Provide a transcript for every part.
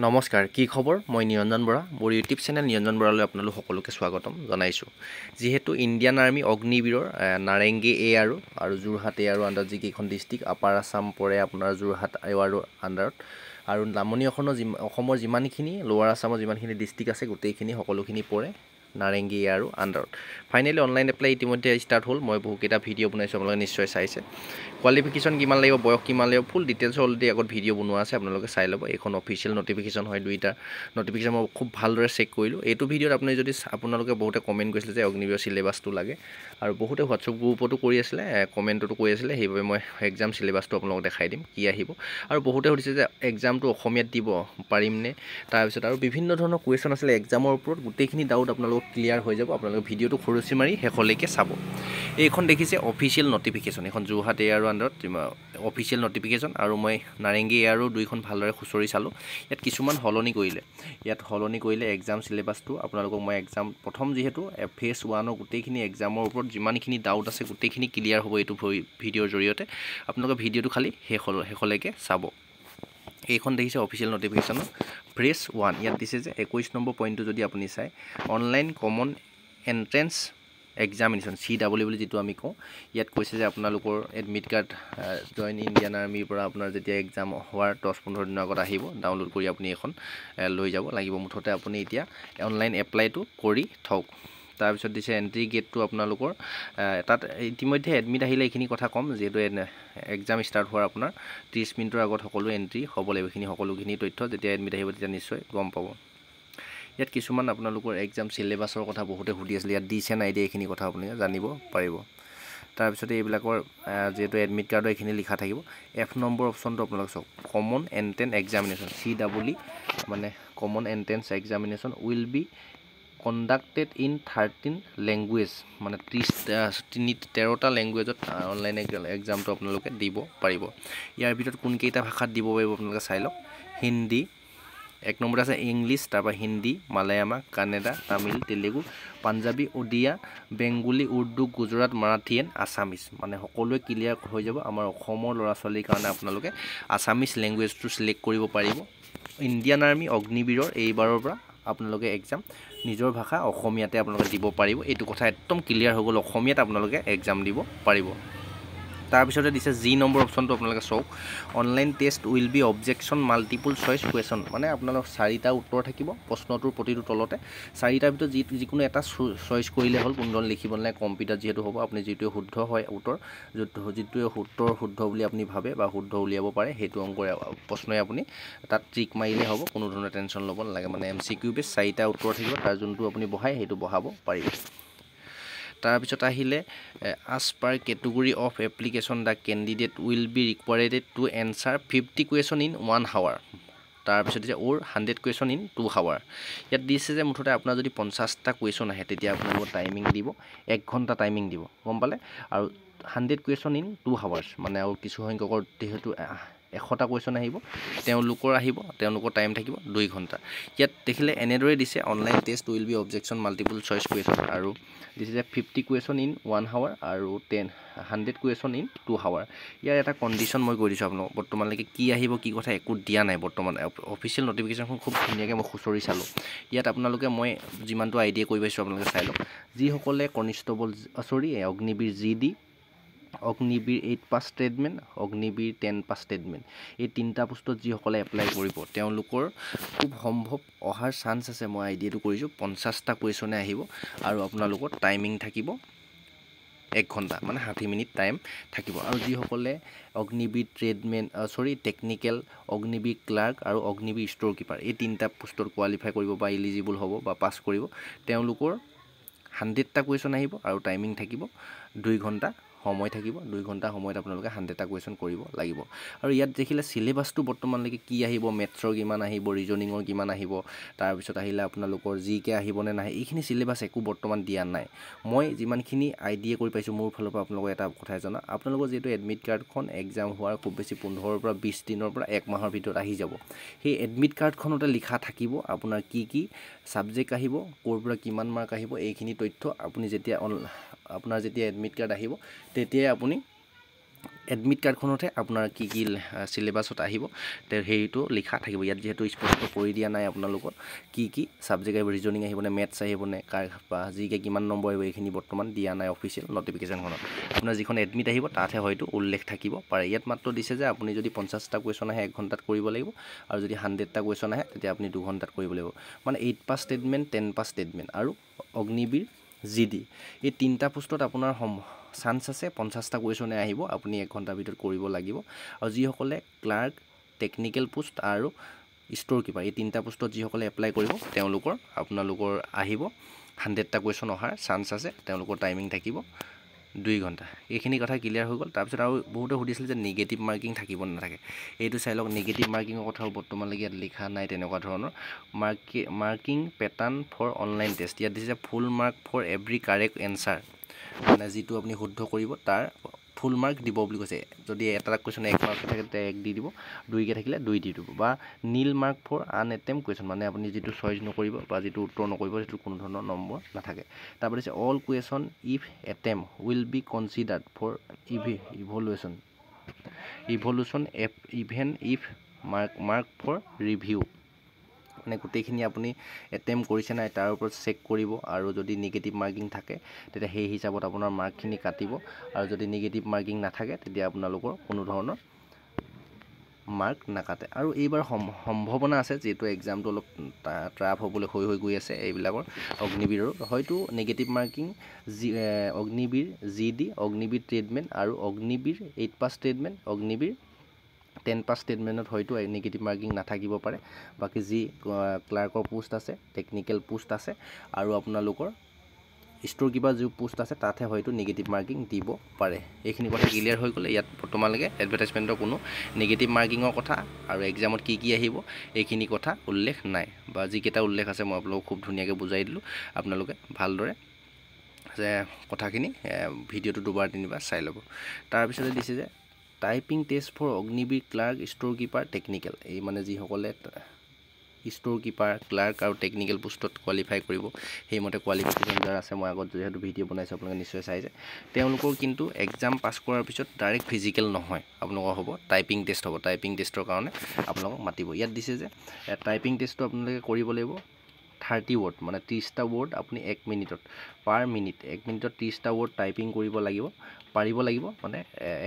নমস্কাৰ কি খবৰ মই নিৰঞ্জন বৰা মোৰ ইউটিউব চেনেল নিৰঞ্জন বৰালৈ আপোনালোক সকলোকে স্বাগতম জনাইছোঁ যিহেতু ইণ্ডিয়ান আৰ্মি অগ্নিবীৰৰ নাৰেংগী এ আৰু যোৰহাট এ আৰু আণ্ডাৰত যিকেইখন ডিষ্ট্ৰিক্ট আপাৰ আছাম পৰে আপোনাৰ যোৰহাট এ আৰু আণ্ডাৰত আৰু নামনি অসমৰ যিমানখিনি লোৱাৰ আছামৰ যিমানখিনি ডিষ্ট্ৰিক্ট আছে গোটেইখিনি সকলোখিনি পৰে নাৰেংগী এ আৰু আণ্ডাৰত ফাইনেলি অনলাইন এপ্লাই ইতিমধ্যে ষ্টাৰ্ট হ'ল মই বহুকেইটা ভিডিঅ' বনাইছোঁ আপোনালোকে নিশ্চয় চাইছে কোৱালিফিকেশ্যন কিমান লাগিব বয়স কিমান লাগিব ফুল ডিটেইলছ অলৰেডি আগত ভিডিঅ' বনোৱা আছে আপোনালোকে চাই ল'ব এইখন অফিচিয়েল নটিফিকেশ্যন হয় দুইটা নটিফিকেশ্যন মই খুব ভালদৰে চেক কৰিলোঁ এইটো ভিডিঅ'ত আপুনি যদি আপোনালোকে বহুতে কমেণ্ট কৰিছিলে যে অগ্নিবীৰৰ চিলেবাছটো লাগে আৰু বহুতে হোৱাটছআপ গ্ৰুপতো কৰি আছিলে কমেণ্টতো কৰি আছিলে সেইবাবে মই এক্সাম চিলেবাছটো আপোনালোকক দেখাই দিম কি আহিব আৰু বহুতে সুধিছে যে এক্সামটো অসমীয়াত দিব পাৰিমনে তাৰপিছত আৰু বিভিন্ন ধৰণৰ কুৱেশ্যন আছিলে এক্সামৰ ওপৰত গোটেইখিনি ডাউট আপোনালোকক ক্লিয়াৰ হৈ যাব আপোনালোকে ভিডিঅ'টো খৰচি মাৰি শেষলৈকে চাব এইখন দেখিছে অফিচিয়েল নটিফিকেশ্যন এইখন যোৰহাট এ আৰু আণ্ডাৰত অফিচিয়েল নটিফিকেশ্যন আৰু মই নাৰেংগী এ আৰু দুইখন ভালদৰে খুচৰি চালোঁ ইয়াত কিছুমান সলনি কৰিলে এক্সাম চিলেবাছটো আপোনালোকক মই এক্সাম প্ৰথম যিহেতু ফেজ 1ৰ গোটেইখিনি এক্সামৰ ওপৰত যিমানখিনি ডাউট আছে গোটেইখিনি ক্লিয়াৰ হ'ব এইটো ভিডিঅ'ৰ জৰিয়তে আপোনালোকে ভিডিঅ'টো খালি শেষলৈকে চাব এইখন দেখিছে অফিচিয়েল নটিফিকেশ্যন ফেজ 1 ইয়াত দিছে যে 21 নম্বৰ পইণ্টটো যদি আপুনি চাই online common entrance examination CW বুলি যিটো আমি কওঁ ইয়াত কৈছে যে আপোনালোকৰ এডমিট কাৰ্ড জইন ইণ্ডিয়ান আৰ্মিৰ পৰা আপোনাৰ যেতিয়া এক্সাম হোৱাৰ 10-15 দিনৰ আগত আহিব ডাউনলোড কৰি আপুনি এখন লৈ যাব লাগিব মুঠতে আপুনি এতিয়া অনলাইন এপ্লাইটো কৰি থওক তাৰপিছত দিছে এণ্ট্ৰি গেটটো আপোনালোকৰ তাত ইতিমধ্যে এডমিট আহিলে এইখিনি কথা ক'ম যিহেতু এক্সাম ষ্টাৰ্ট হোৱাৰ আপোনাৰ 30 মিনিটৰ আগত সকলো এণ্ট্ৰি হ'ব লাগিব এইখিনি সকলোখিনি তথ্য যেতিয়া এডমিট আহিব তেতিয়া নিশ্চয় গম পাব ইয়াত কিছুমান আপোনালোকৰ এক্সাম চিলেবাছৰ কথা বহুতে সুধি আছিলে ইয়াত দিছে নাই দিয়া এইখিনি কথা আপুনি জানিব পাৰিব তাৰপিছতে এইবিলাকৰ যেহেতু এডমিট কাৰ্ডৰ এইখিনি লিখা থাকিব F নম্বৰ অপশ্যনটো আপোনালোক চাওক কমন এণ্ট্ৰেন্স এক্সামিনেশ্যন CW মানে common entrance examination will be conducted in 13 language মানে 13টা লেংগুৱেজত অনলাইন এক্সামটো আপোনালোকে দিব পাৰিব ইয়াৰ ভিতৰত কোনকেইটা ভাষাত দিব পাৰিব আপোনালোকে চাই লওক হিন্দী এক নম্বৰ আছে ইংলিছ তাৰপৰা হিন্দী মালায়ামা কানাডা তামিল তেলেগু পাঞ্জাবী ওড়িয়া বেংগলী উৰ্দু গুজৰাট মাৰাঠী এণ্ড আছামিজ মানে সকলোৱে ক্লিয়াৰ হৈ যাব আমাৰ অসমৰ ল'ৰা ছোৱালীৰ কাৰণে আপোনালোকে আছামিজ লেংগুৱেজটো চিলেক্ট কৰিব পাৰিব ইণ্ডিয়ান আৰ্মি অগ্নিবীৰৰ এইবাৰৰ পৰা আপোনালোকে এক্সাম নিজৰ ভাষা অসমীয়াতে আপোনালোকে দিব পাৰিব এইটো কথা একদম ক্লিয়াৰ হৈ গ'ল অসমীয়াত আপোনালোকে এক্সাম দিব পাৰিব তাৰপিছতে দিছে জি নম্বৰ অপশ্যনটো আপোনালোকে চাওক online test will be objection multiple choice question মানে আপোনালোকৰ 4টা উত্তৰ থাকিব প্ৰশ্নটোৰ প্ৰতিটো তলতে 4টাৰ ভিতৰত যিকোনো এটা চইচ কৰিলে হ'ল কোনজন লিখিব নালাগে কম্পিউটাৰ যিহেতু হ'ব আপুনি যিটোৱে শুদ্ধ হয় উত্তৰ যিটোৱে শুদ্ধ বুলি আপুনি ভাবে বা শুদ্ধ উলিয়াব পাৰে সেইটো অংকৰ প্ৰশ্নই আপুনি তাত টিক মাৰিলে হ'ব কোনো ধৰণৰ টেনশ্যন ল'ব নালাগে মানে MCQ বেছ 4টা উত্তৰ থাকিব তাৰ যোনটো আপুনি বহায় সেইটো বহাব পাৰিব তাৰপিছত আহিলে as per category of application the candidate will be required to answer 50 question in 1 hour তাৰপিছত যে or 100 question in 2 hour ইয়াত দিছে যে মুঠতে আপোনাৰ যদি 50টা কুৱেশ্যন আহে তেতিয়া আপোনালোকৰ টাইমিং দিব 1 ঘণ্টা টাইমিং দিব গম পালে আৰু 100 question in 2 hours মানে আৰু কিছু সংখ্যকৰ যেহেতু 100টা কুৱেশ্যন আহিব তেওঁলোকৰ টাইম থাকিব 2 ঘণ্টা ইয়াত দেখিলে এনেদৰে দিছে online test will be objection multiple choice question আৰু দিছে যে 50 কুৱেশ্যন ইন 1 hour আৰু 100 কুৱেশ্যন ইন 2 hour ইয়াৰ এটা কণ্ডিশ্যন মই কৈ দিছোঁ আপোনাক বৰ্তমানলৈকে কি আহিব কি কথা একো দিয়া নাই বৰ্তমান অফিচিয়েল নটিফিকেশ্যনখন খুব ধুনীয়াকৈ মই খুচৰি চালোঁ ইয়াত আপোনালোকে মই যিমানটো আইডিয়া কৰি পাইছোঁ আপোনালোকে চাই লওক যিসকলে কনিষ্টেবল অগ্নিবীৰ GD অগ্নিবীৰ 8 পাছ ষ্টেটমেণ্ট অগ্নিবীৰ 10 পাছ ষ্টেটমেণ্ট এই 3টা পোষ্টত যিসকলে এপ্লাই কৰিব তেওঁলোকৰ খুব সম্ভৱ অহাৰ চান্স আছে মই আইডিয়াটো কৰিছোঁ 50টা কুৱেশ্যনে আহিব আৰু আপোনালোকৰ টাইমিং থাকিব 1 ঘণ্টা মানে 60 মিনিট টাইম থাকিব আৰু যিসকলে অগ্নিবীৰ টেকনিকেল অগ্নিবীৰ ক্লাৰ্ক আৰু অগ্নিবীৰ ষ্ট'ৰ কিপাৰ এই 3টা পোষ্টত কোৱালিফাই কৰিব বা ইলিজিবল হ'ব বা পাছ কৰিব তেওঁলোকৰ 100টা কুৱেশ্যন আহিব আৰু টাইমিং থাকিব 2 ঘণ্টা সময় থাকিব 2 ঘণ্টা সময়ত আপোনালোকে 100টা কুৱেশ্যন কৰিব লাগিব আৰু ইয়াত দেখিলে সিলেবাসটো বৰ্তমানলৈকে কি আহিব মেথছৰ কিমান আহিব ৰিজনিঙৰ কিমান আহিব তাৰপিছত আহিলে আপোনালোকৰ জিকে আহিব নে নাই এইখিনি সিলেবাস একো বৰ্তমান দিয়া নাই মই যিমানখিনি আইডিয়া কৰি পাইছোঁ মোৰ ফালৰ পৰা আপোনালোকক এটা কথাই জনা আপোনালোকৰ যেটো এডমিট কাৰ্ডখন এক্সাম হোৱাৰ খুব বেছি 15 পৰা 20 দিনৰ পৰা 1 মাহৰ ভিতৰত আহি যাব সেই এডমিট কাৰ্ডখনতে লিখা থাকিব আপোনাৰ কি সাবজেক্ট আহিব ক'ৰ পৰা কিমান মাৰ্ক আহিব এইখিনি তথ্য আপুনি যেতিয়া আপোনাৰ যেতিয়া এডমিট কাৰ্ড আহিব তেতিয়াই আপুনি এডমিট কাৰ্ডখনতে আপোনাৰ কি কি চিলেবাছত আহিব সেইটো লিখা থাকিব ইয়াত যেহেতু স্পষ্ট কৰি দিয়া নাই আপোনালোকৰ কি কি সাবজেক্ট আহিব ৰিজনিং আহিবনে মেথছ আহিবনে বা জিকে কিমান নম্বৰ আহিব এইখিনি বৰ্তমান দিয়া নাই অফিচিয়েল নটিফিকেশ্যনখনত আপোনাৰ যিখন এডমিট আহিব তাতহে হয়তো উল্লেখ থাকিব পাৰে ইয়াত মাত্ৰ দিছে যে আপুনি যদি 50টা কুৱেশ্যন আহে 1 ঘণ্টাত কৰিব লাগিব আৰু যদি 100টা কুৱেশ্যন আহে তেতিয়া আপুনি 2 ঘণ্টাত কৰিব লাগিব মানে 8 পাছ ষ্টেটমেণ্ট 10 পাছ ষ্টেটমেণ্ট আৰু অগ্নিবীৰ জিডি এই তিনিটা পোষ্টত আপোনাৰ চান্স আছে 50টা কুৱেশ্যনে আহিব আপুনি 1 ঘণ্টাৰ ভিতৰত কৰিব লাগিব আৰু যিসকলে ক্লাৰ্ক টেকনিকেল পোষ্ট আৰু ষ্ট'ৰ কিপাৰ এই তিনিটা পোষ্টত যিসকলে এপ্লাই কৰিব তেওঁলোকৰ আপোনালোকৰ আহিব 100টা কুৱেশ্যন অহাৰ চান্স আছে তেওঁলোকৰ টাইমিং থাকিব 2 ঘণ্টা এইখিনি কথা ক্লিয়াৰ হৈ গ'ল তাৰপিছত আৰু বহুতে সুধিছিল যে নিগেটিভ মাৰ্কিং থাকিব নাথাকে এইটো চাই লওক নিগেটিভ মাৰ্কিঙৰ কথাও বৰ্তমানলৈকে ইয়াত লিখা নাই তেনেকুৱা ধৰণৰ marking pattern for online test ইয়াত দিছে full mark for every correct answer মানে যিটো আপুনি শুদ্ধ কৰিব তাৰ ফুল মাৰ্ক দিব বুলি কৈছে যদি এটা কুৱেশ্যন 1 মাৰ্ক থাকে তেতিয়া 1 দি দিব 2 কে থাকিলে 2 দি দিব বা নীল মাৰ্ক ফৰ আন এটেম্প কুৱেশ্যন মানে আপুনি যিটো চইচ নকৰিব বা যিটো উত্তৰ নকৰিব সেইটো কোনো ধৰণৰ নম্বৰ নাথাকে তাৰপৰা দিছে all question if attempt will be considered for evaluation even if mark for review মানে গোটেইখিনি আপুনি এটেম্প কৰিছে নাই তাৰ ওপৰত চেক কৰিব আৰু যদি নিগেটিভ মাৰ্কিং থাকে তেতিয়া সেই হিচাপত আপোনাৰ মাৰ্কখিনি কাটিব আৰু যদি নিগেটিভ মাৰ্কিং নাথাকে তেতিয়া আপোনালোকৰ কোনো ধৰণৰ মাৰ্ক নাকাটে আৰু এইবাৰ সম্ভাৱনা আছে যিহেতু এক্সামটো অলপ ট্ৰাফ হ'বলৈ হৈ গৈ আছে এইবিলাকৰ অগ্নিবীৰৰ হয়তো negative marking Agniveer GD Agniveer tradesman আৰু অগ্নিবীৰ 8 পাছ ট্ৰেডমেণ্ট অগ্নিবীৰ 10 পাছ ষ্টেটমেণ্টত হয়তো নিগেটিভ মাৰ্কিং নাথাকিব পাৰে বাকী যি ক্লাৰ্কৰ পোষ্ট আছে টেকনিকেল পোষ্ট আছে আৰু আপোনালোকৰ ষ্ট'ৰ কিপাৰ যি পোষ্ট আছে তাতহে হয়তো নিগেটিভ মাৰ্কিং দিব পাৰে এইখিনি কথা ক্লিয়াৰ হৈ গ'লে ইয়াত বৰ্তমানলৈকে এডভাৰটাইজমেণ্টৰ কোনো নিগেটিভ মাৰ্কিঙৰ কথা আৰু এক্সামত কি কি আহিব এইখিনি কথা উল্লেখ নাই বা যিকেইটা উল্লেখ আছে মই আপোনালোকক খুব ধুনীয়াকৈ বুজাই দিলোঁ আপোনালোকে ভালদৰে যে কথাখিনি ভিডিঅ'টো দুবাৰ তিনিবাৰ চাই ল'ব তাৰপিছতে দিছে যে typing test for Agniveer clerk store keeper technical এই মানে যিসকলে ষ্ট'ৰ কিপাৰ ক্লাৰ্ক আৰু টেকনিকেল পোষ্টত কোৱালিফাই কৰিব সেইমতে কোৱালিফিকেশ্যন যাৰ আছে মই আগত যিহেতু ভিডিঅ' বনাইছোঁ আপোনালোকে নিশ্চয় চাইছে তেওঁলোকৰ কিন্তু এক্সাম পাছ কৰাৰ পিছত ডাইৰেক্ট ফিজিকেল নহয় আপোনালোকৰ হ'ব টাইপিং টেষ্ট হ'ব টাইপিং টেষ্টৰ কাৰণে আপোনালোকক মাতিব ইয়াত দিছে যে টাইপিং টেষ্টটো আপোনালোকে কৰিব লাগিব 30 ৱৰ্ড মানে 30টা ৱৰ্ড আপুনি 1 মিনিটত পাৰ মিনিট 1 মিনিটত 30টা ৱৰ্ড টাইপিং কৰিব লাগিব পাৰিব লাগিব মানে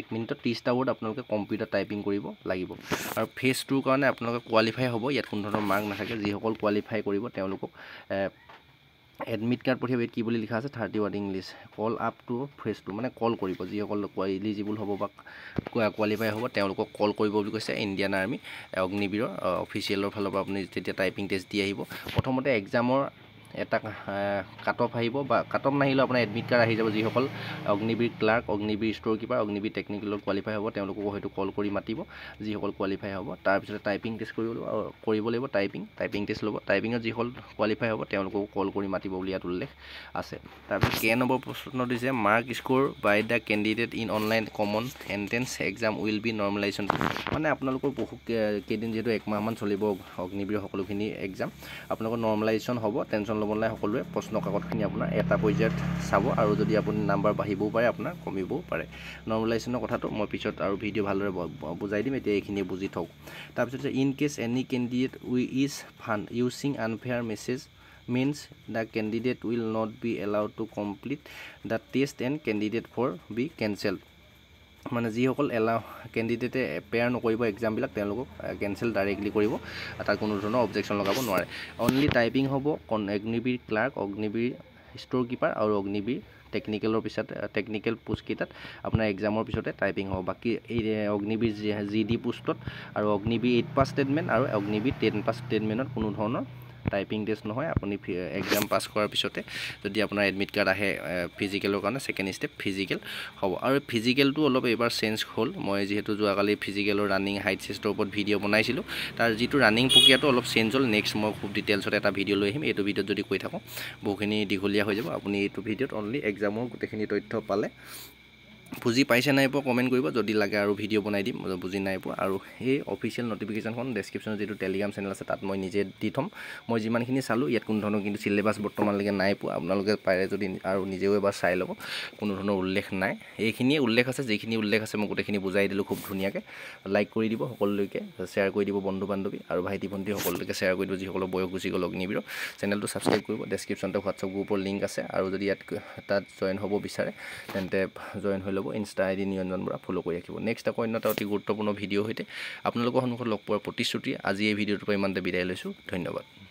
1 মিনিটত 30টা ৱৰ্ড আপোনালোকে কম্পিউটাৰ টাইপিং কৰিব লাগিব আৰু ফেজ 2ৰ কাৰণে আপোনালোকে কোৱালিফাই হ'ব ইয়াত কোনো ধৰণৰ মাৰ্ক নাথাকে যিসকল কোৱালিফাই কৰিব তেওঁলোকক এডমিট কাৰ্ড পঠিয়াব কি বুলি লিখা আছে 30 word English call up to phase 2 মানে কল কৰিব যিসকল ইলিজিবল হ'ব বা কোৱালিফাই হ'ব তেওঁলোকক কল কৰিব বুলি কৈছে ইণ্ডিয়ান আৰ্মি অগ্নিবীৰৰ অফিচিয়েলৰ ফালৰ পৰা আপুনি যেতিয়া টাইপিং টেষ্ট দি আহিব প্ৰথমতে এক্সামৰ এটা কাট অফ আহিব বা কাট অফ নাহিলেও আপোনাৰ এডমিট কাৰ্ড আহি যাব যিসকল Agniveer clerk Agniveer store keeper Agniveer টেকনিকেলত কোৱালিফাই হ'ব তেওঁলোককো হয়তো কল কৰি মাতিব যিসকল কোৱালিফাই হ'ব তাৰপিছতে টাইপিং টেষ্ট কৰিব লাগিব টাইপিং টেষ্ট ল'ব টাইপিঙত যিসকল কোৱালিফাই হ'ব তেওঁলোককো কল কৰি মাতিব বুলি ইয়াত উল্লেখ আছে তাৰপিছত কে নম্বৰ প্ৰশ্ন দিছে mark score by the candidate in online common entrance exam will be normalization মানে আপোনালোকৰ বহু কেইদিন যিহেতু 1 মাহমান চলিব অগ্নিবীৰ সকলোখিনি এক্সাম আপোনালোকৰ নৰ্মেলাইজেশ্যন হ'ব টেনশ্যন ল'ব নালাগে সকলোৱে প্ৰশ্ন কাকতখিনি আপোনাৰ এটা পৰ্যায়ত চাব আৰু যদি আপুনি নাম্বাৰ বাঢ়িবও পাৰে আপোনাৰ কমিবও পাৰে নৰ্মেলাইজেশ্যনৰ কথাটো মই পিছত আৰু ভিডিঅ' ভালদৰে বুজাই দিম এতিয়া এইখিনি বুজি থওক তাৰপিছত in case any candidate is found using unfair message means the candidate will not be allowed to complete the test and candidate for be cancelled মানে যিসকল কেণ্ডিডেটে এপেয়াৰ নকৰিব এক্সামবিলাক তেওঁলোকক কেঞ্চেল ডাইৰেক্টলি কৰিব তাৰ কোনো ধৰণৰ অবজেকশ্যন লগাব নোৱাৰে অনলি টাইপিং হ'ব Agniveer clerk Agniveer store keeper আৰু অগ্নিবীৰ টেকনিকেলৰ পিছত টেকনিকেল পোষ্টকেইটাত আপোনাৰ এক্সামৰ পিছতে টাইপিং হ'ব বাকী এই অগ্নিবীৰ জিডি পোষ্টত আৰু অগ্নিবীৰ 8 পাছ ষ্টেটমেণ্ট আৰু অগ্নিবীৰ 10 পাছ ষ্টেটমেণ্টত কোনো ধৰণৰ টাইপিং টেষ্ট নহয় আপুনি এক্সাম পাছ কৰাৰ পিছতে যদি আপোনাৰ এডমিট কাৰ্ড আহে ফিজিকেলৰ কাৰণে সেকেন্ড ষ্টেপ ফিজিকেল হ'ব আৰু ফিজিকেলটো অলপ এবাৰ চেঞ্জ হ'ল মই যিহেতু যোৱাকালি ফিজিকেলৰ ৰানিং হাইট চেষ্টৰ ওপৰত ভিডিঅ' বনাইছিলোঁ তাৰ যিটো ৰানিং প্ৰক্ৰিয়াটো অলপ চেঞ্জ হ'ল নেক্সট মই খুব ডিটেইলছত এটা ভিডিঅ' লৈ আহিম এইটো ভিডিঅ'ত যদি কৈ থাকোঁ বহুখিনি দীঘলীয়া হৈ যাব আপুনি এইটো ভিডিঅ'ত অনলি এক্সামৰ গোটেইখিনি তথ্য পালে বুজি পাইছে নাই পোৱা কমেণ্ট কৰিব, যদি লাগে আৰু ভিডিঅ' বনাই দিম বুজি নাই পোৱা। আৰু সেই অফিচিয়েল নটিফিকেশ্যনখন ডেছক্ৰিপশ্যনত যিটো টেলিগ্ৰাম চেনেল আছে তাত মই নিজে দি থ'ম। মই যিমানখিনি চালোঁ ইয়াত কোনো ধৰণৰ কিন্তু চিলেবাছ বৰ্তমানলৈকে নাই পোৱা। আপোনালোকে পাৰে যদি আৰু নিজেও এবাৰ চাই ল'ব, কোনো ধৰণৰ উল্লেখ নাই। এইখিনিয়ে উল্লেখ আছে, যিখিনি উল্লেখ আছে মই গোটেইখিনি বুজাই দিলোঁ খুব ধুনীয়াকৈ। লাইক কৰি দিব সকলোলৈকে, শ্বেয়াৰ কৰি দিব বন্ধু বান্ধৱী আৰু ভাইটি ভণ্টি সকলোলৈকে শ্বেয়াৰ কৰি দিব যিসকলৰ বয়স গুচি গ'ল অগ্নিবীৰৰ। চেনেলটো ছাবস্ক্ৰাইব কৰিব। ডেছক্ৰিপশ্যনতে হোৱাটছআপ গ্ৰুপৰ লিংক আছে, আৰু যদি তাত জইন হ'ব বিচাৰে তেন্তে জইন হৈ ল'ব। Insta ID Niranjan Bora follow' কৰি ৰাখিব। নেক্সট আকৌ অন্য এটা অতি গুৰুত্বপূৰ্ণ ভিডিঅ' সৈতে আপোনালোকৰ সন্মুখত লগ পোৱাৰ প্ৰতিশ্ৰুতি আজি এই ভিডিঅ'টোৰ পৰা ইমানতে বিদায় লৈছোঁ। ধন্যবাদ।